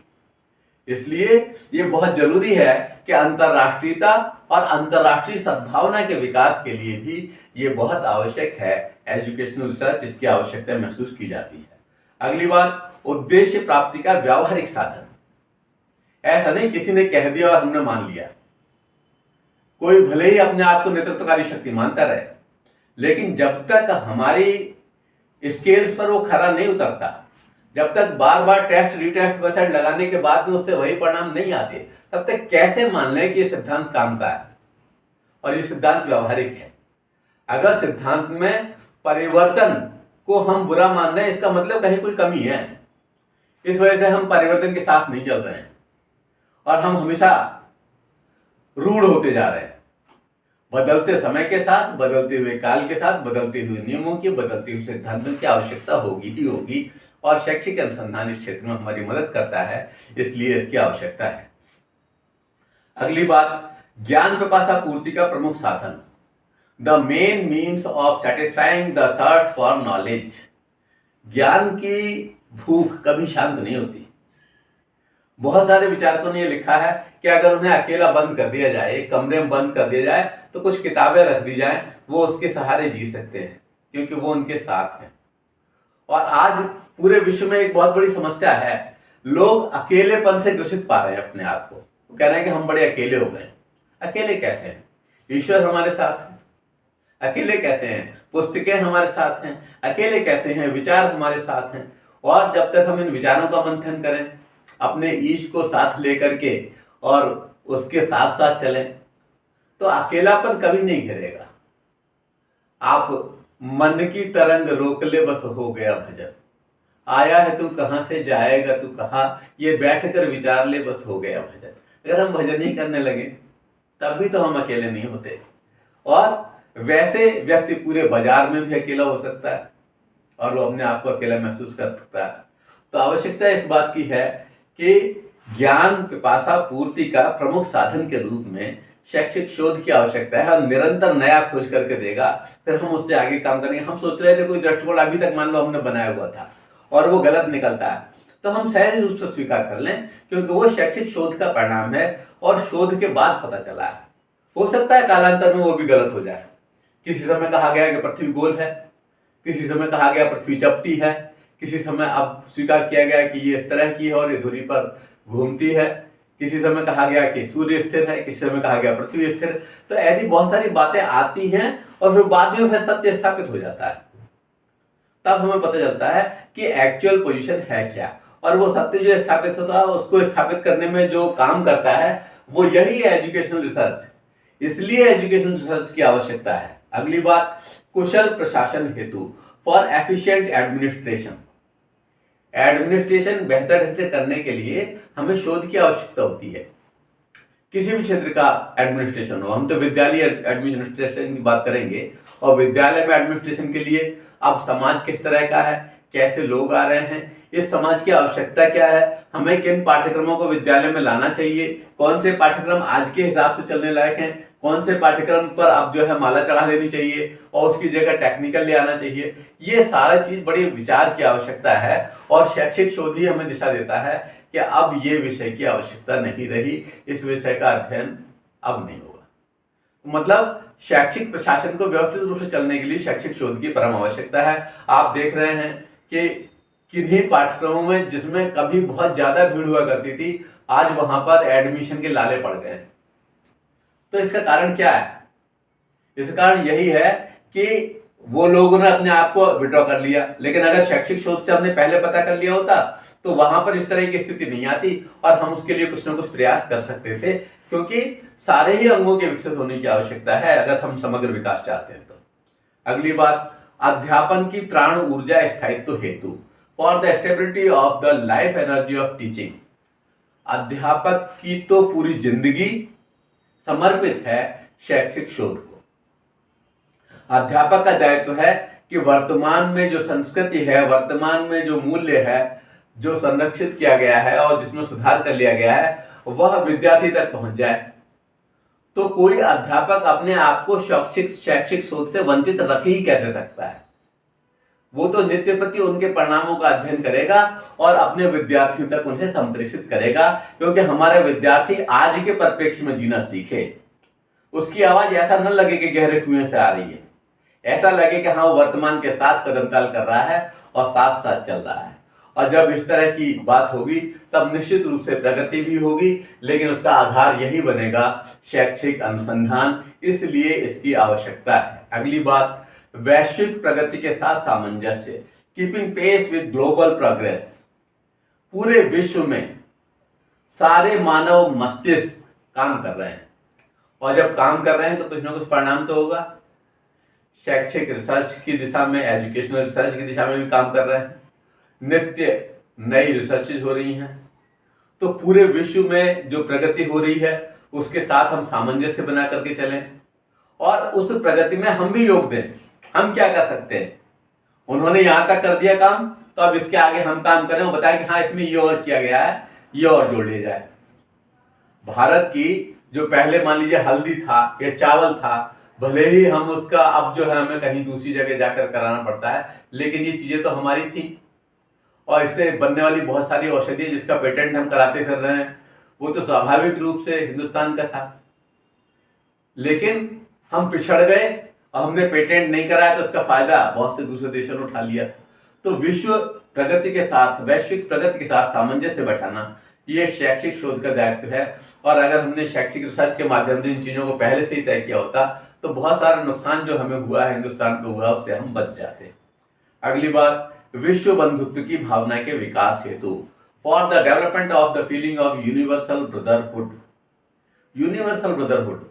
इसलिए ये बहुत जरूरी है कि अंतर्राष्ट्रीयता और अंतर्राष्ट्रीय सद्भावना के विकास के लिए भी ये बहुत आवश्यक है एजुकेशनल रिसर्च, जिसकी आवश्यकता महसूस की जाती है। अगली बात, उद्देश्य प्राप्ति का व्यावहारिक साधन। ऐसा नहीं किसी ने कह दिया और हमने मान लिया। कोई भले ही अपने आप को नेतृत्वकारी शक्ति मानता रहे, लेकिन जब तक हमारी स्केल्स पर वो खरा नहीं उतरता, जब तक बार बार टेस्ट रीटेस्ट मेथड लगाने के बाद में उससे वही परिणाम नहीं आते, तब तक कैसे मान लें कि ये सिद्धांत काम का है और ये सिद्धांत व्यवहारिक है। अगर सिद्धांत में परिवर्तन को हम बुरा मान रहे हैं, इसका मतलब कहीं कोई कमी है। इस वजह से हम परिवर्तन के साथ नहीं चल रहे हैं और हम हमेशा रूढ़ होते जा रहे हैं। बदलते समय के साथ, बदलते हुए काल के साथ, बदलते हुए नियमों की, बदलते हुए सिद्धांतों की आवश्यकता होगी ही होगी और शैक्षिक अनुसंधान इस क्षेत्र में हमारी मदद करता है, इसलिए इसकी आवश्यकता है। अगली बात, ज्ञान पिपासा पूर्ति का प्रमुख साधन, the main means of satisfying the thirst for knowledge. ज्ञान की भूख कभी शांत नहीं होती। बहुत सारे विचारकों ने यह लिखा है कि अगर उन्हें अकेला बंद कर दिया जाए, कमरे में बंद कर दिया जाए, तो कुछ किताबें रख दी जाएं, वो उसके सहारे जी सकते हैं क्योंकि वो उनके साथ हैं। और आज पूरे विश्व में एक बहुत बड़ी समस्या है, लोग अकेलेपन से ग्रसित पा रहे हैं अपने आप को। वो कह रहे हैं कि हम बड़े अकेले हो गए। अकेले कैसे हैं? ईश्वर हमारे साथ है। अकेले कैसे हैं? पुस्तकें हमारे साथ हैं। अकेले कैसे हैं? विचार हमारे साथ हैं। और जब तक हम इन विचारों का मंथन करें, अपने ईश को साथ लेकर के और उसके साथ साथ चलें, तो अकेलापन कभी नहीं घेरेगा। आप मन की तरंग रोक ले बस हो गया भजन, आया है तू कहां से जाएगा तू कहां, ये बैठ कर विचार ले बस हो गया भजन। अगर हम भजन ही करने लगे तब भी तो हम अकेले नहीं होते। और वैसे व्यक्ति पूरे बाजार में भी अकेला हो सकता है और वो अपने आप को अकेला महसूस कर सकता है। तो आवश्यकता इस बात की है कि ज्ञान पिपासा पूर्ति का प्रमुख साधन के रूप में शैक्षिक शोध की आवश्यकता है और निरंतर नया खोज करके देगा, फिर हम उससे आगे काम करेंगे। हम सोच रहे थे कोई दृष्टिकोण अभी तक मान लो हमने बनाया हुआ था और वो गलत निकलता है, तो हम सहज रूप से स्वीकार कर लें क्योंकि वो शैक्षिक शोध का परिणाम है और शोध के बाद पता चला है। हो सकता है कालांतर में वो भी गलत हो जाए। किसी समय कहा गया कि पृथ्वी गोल है, किसी समय कहा गया पृथ्वी चपटी है, किसी समय अब स्वीकार किया गया कि ये इस तरह की है और ये धुरी पर घूमती है, किसी समय कहा गया कि सूर्य स्थिर है, किसी समय कहा गया पृथ्वी स्थिर। तो ऐसी बहुत सारी बातें आती हैं और फिर बाद में फिर सत्य स्थापित हो जाता है। तब हमें पता चलता है कि एक्चुअल पोजीशन है क्या, और वो सत्य जो स्थापित होता है उसको स्थापित करने में जो काम करता है वो यही है एजुकेशनल रिसर्च। इसलिए एजुकेशनल रिसर्च की आवश्यकता है। अगली बात, कुशल प्रशासन हेतु, फॉर एफिशिएंट एडमिनिस्ट्रेशन। एडमिनिस्ट्रेशन बेहतर ढंग से करने के लिए हमें शोध की आवश्यकता होती है। किसी भी क्षेत्र का एडमिनिस्ट्रेशन हो, हम तो विद्यालय एडमिनिस्ट्रेशन की बात करेंगे, और विद्यालय में एडमिनिस्ट्रेशन के लिए अब समाज किस तरह का है, कैसे लोग आ रहे हैं, इस समाज की आवश्यकता क्या है, हमें किन पाठ्यक्रमों को विद्यालय में लाना चाहिए, कौन से पाठ्यक्रम आज के हिसाब से चलने लायक हैं, कौन से पाठ्यक्रम पर अब जो है माला चढ़ा देनी चाहिए और उसकी जगह टेक्निकल ले आना चाहिए। ये सारा चीज बड़ी विचार की आवश्यकता है और शैक्षिक शोध ही हमें दिशा देता है कि अब ये विषय की आवश्यकता नहीं रही, इस विषय का अध्ययन अब नहीं होगा। मतलब शैक्षिक प्रशासन को व्यवस्थित रूप से चलने के लिए शैक्षिक शोध की परम आवश्यकता है। आप देख रहे हैं कि किन्हीं पाठ्यक्रमों में जिसमें कभी बहुत ज्यादा भीड़ हुआ करती थी, आज वहां पर एडमिशन के लाले पड़ गए। तो इसका कारण क्या है? इसका कारण यही है कि वो लोगों ने अपने आप को विड्रॉ कर लिया, लेकिन अगर शैक्षिक शोध से हमने पहले पता कर लिया होता तो वहां पर इस तरह की स्थिति नहीं आती और हम उसके लिए कुछ ना कुछ प्रयास कर सकते थे, क्योंकि सारे ही अंगों के विकसित होने की आवश्यकता है अगर हम समग्र विकास चाहते हैं तो। अगली बात, अध्यापन की प्राण ऊर्जा स्थायित्व हेतु, for the stability of the life energy of teaching. अध्यापक की तो पूरी जिंदगी समर्पित है शैक्षिक शोध को। अध्यापक का दायित्व है कि वर्तमान में जो संस्कृति है, वर्तमान में जो मूल्य है, जो संरक्षित किया गया है और जिसमें सुधार कर लिया गया है, वह विद्यार्थी तक पहुंच जाए। तो कोई अध्यापक अपने आप को शैक्षिक शोध से वंचित रख ही कैसे सकता है? वो तो नित्य प्रति उनके परिणामों का अध्ययन करेगा और अपने विद्यार्थियों तक उन्हें संप्रेषित करेगा, क्योंकि हमारे विद्यार्थी आज के परिप्रेक्ष्य में जीना सीखे। उसकी आवाज ऐसा न लगे कि गहरे कुएं से आ रही है, ऐसा लगे कि हाँ, वो वर्तमान के साथ कदम ताल कर रहा है और साथ साथ चल रहा है। और जब इस तरह की बात होगी तब निश्चित रूप से प्रगति भी होगी, लेकिन उसका आधार यही बनेगा शैक्षिक अनुसंधान, इसलिए इसकी आवश्यकता है। अगली बात, वैश्विक प्रगति के साथ सामंजस्य, keeping pace with global progress. पूरे विश्व में सारे मानव मस्तिष्क काम कर रहे हैं, और जब काम कर रहे हैं तो कुछ ना कुछ परिणाम तो होगा। शैक्षिक रिसर्च की दिशा में, एजुकेशनल रिसर्च की दिशा में भी काम कर रहे हैं, नित्य नई रिसर्चेज हो रही हैं। तो पूरे विश्व में जो प्रगति हो रही है उसके साथ हम सामंजस्य बना करके चलें और उस प्रगति में हम भी योग दें। हम क्या कर सकते हैं? उन्होंने यहां तक कर दिया काम, तो अब इसके आगे हम काम करें और बताएं कि हाँ, इसमें ये और किया गया है, ये और जोड़ लिया जाए। भारत की जो पहले मान लीजिए हल्दी था या चावल था, भले ही हम उसका अब जो है हमें कहीं दूसरी जगह जाकर कराना पड़ता है, लेकिन ये चीजें तो हमारी थी। और इससे बनने वाली बहुत सारी औषधि जिसका पेटेंट हम कराते फिर रहे हैं, वो तो स्वाभाविक रूप से हिंदुस्तान का था। लेकिन हम पिछड़ गए और हमने पेटेंट नहीं कराया, तो इसका फायदा बहुत से दूसरे देशों ने उठा लिया। तो विश्व प्रगति के साथ, वैश्विक प्रगति के साथ सामंजस्य बैठाना, ये शैक्षिक शोध का दायित्व है। और अगर हमने शैक्षिक रिसर्च के माध्यम से इन चीजों को पहले से ही तय किया होता तो बहुत सारा नुकसान जो हमें हुआ है, हिंदुस्तान को हुआ, उससे हम बच जाते। अगली बात, विश्व बंधुत्व की भावना के विकास हेतु, for the development of the feeling of universal brotherhood. Universal brotherhood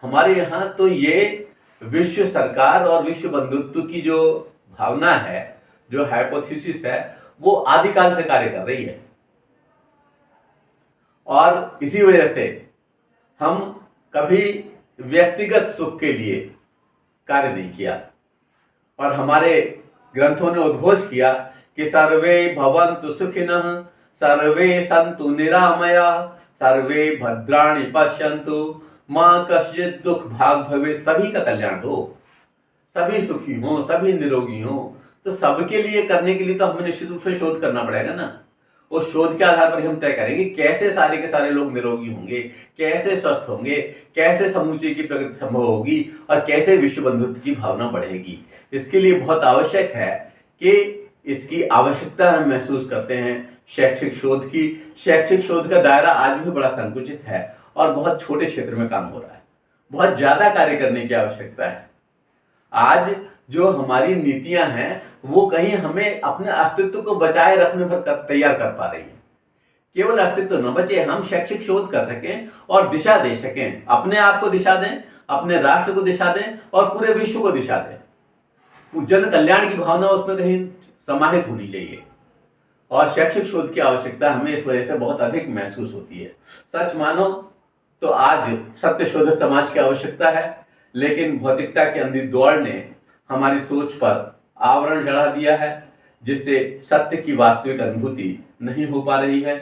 हमारे यहाँ तो ये विश्व सरकार और विश्व बंधुत्व की जो भावना है, जो हाइपोथेसिस है, वो आदिकाल से कार्य कर रही है। और इसी वजह से हम कभी व्यक्तिगत सुख के लिए कार्य नहीं किया, और हमारे ग्रंथों ने उद्घोष किया कि सर्वे भवन्तु सुखिनः, सर्वे सन्तु निरामयाः, सर्वे भद्राणि पश्यन्तु, मां कश्चित् दुख भाग भवेत्। सभी का कल्याण हो, सभी सुखी हो, सभी निरोगी हो। तो सबके लिए करने के लिए तो हमें निश्चित रूप से शोध करना पड़ेगा ना। उस शोध के आधार पर हम तय करेंगे कैसे सारे के सारे लोग निरोगी होंगे, कैसे स्वस्थ होंगे, कैसे समूचे की प्रगति संभव होगी और कैसे विश्व बंधुत्व की भावना बढ़ेगी। इसके लिए बहुत आवश्यक है कि इसकी आवश्यकता हम महसूस करते हैं शैक्षिक शोध की। शैक्षिक शोध का दायरा आज भी बड़ा संकुचित है और बहुत छोटे क्षेत्र में काम हो रहा है। बहुत ज्यादा कार्य करने की आवश्यकता है। आज जो हमारी नीतियां हैं वो कहीं हमें अपने अस्तित्व को बचाए रखने भर तैयार कर पा रही है। केवल अस्तित्व न बचे, हम शैक्षिक शोध कर सकें और दिशा दे सकें, अपने आप को दिशा दें, अपने राष्ट्र को दिशा दें और पूरे विश्व को दिशा दें। जन कल्याण की भावना उसमें कहीं समाहित होनी चाहिए और शैक्षिक शोध की आवश्यकता हमें इस वजह से बहुत अधिक महसूस होती है। सच मानो तो आज सत्य शोधक समाज की आवश्यकता है, लेकिन भौतिकता की अंधी दौड़ ने हमारी सोच पर आवरण चढ़ा दिया है, जिससे सत्य की वास्तविक अनुभूति नहीं हो पा रही है।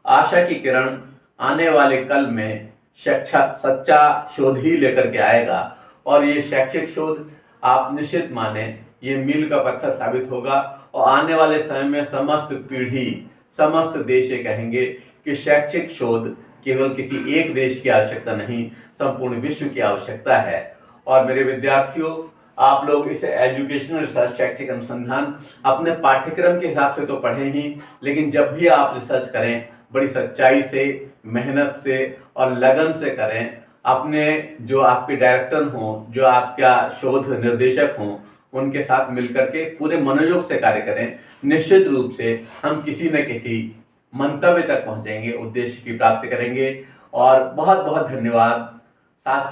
आशा की किरण आने वाले कल में सच्चा शोध ही लेकर के आएगा और ये शैक्षिक शोध आप निश्चित माने ये मील का पत्थर साबित होगा। और आने वाले समय में समस्त पीढ़ी, समस्त देश ये कहेंगे कि शैक्षिक शोध केवल किसी एक देश की आवश्यकता नहीं, संपूर्ण विश्व की आवश्यकता है। और मेरे विद्यार्थियों, आप लोग इसे एजुकेशनल रिसर्च, शैक्षिक अनुसंधान अपने पाठ्यक्रम के हिसाब से तो पढ़ें ही, लेकिन जब भी आप रिसर्च करें बड़ी सच्चाई से, मेहनत से और लगन से करें। अपने जो आपके डायरेक्टर हों, जो आपका शोध निर्देशक हों, उनके साथ मिलकर के पूरे मनोयोग से कार्य करें। निश्चित रूप से हम किसी न किसी मंतव्य तक पहुंचेंगे, उद्देश्य की प्राप्ति करेंगे। और बहुत बहुत धन्यवाद। साथ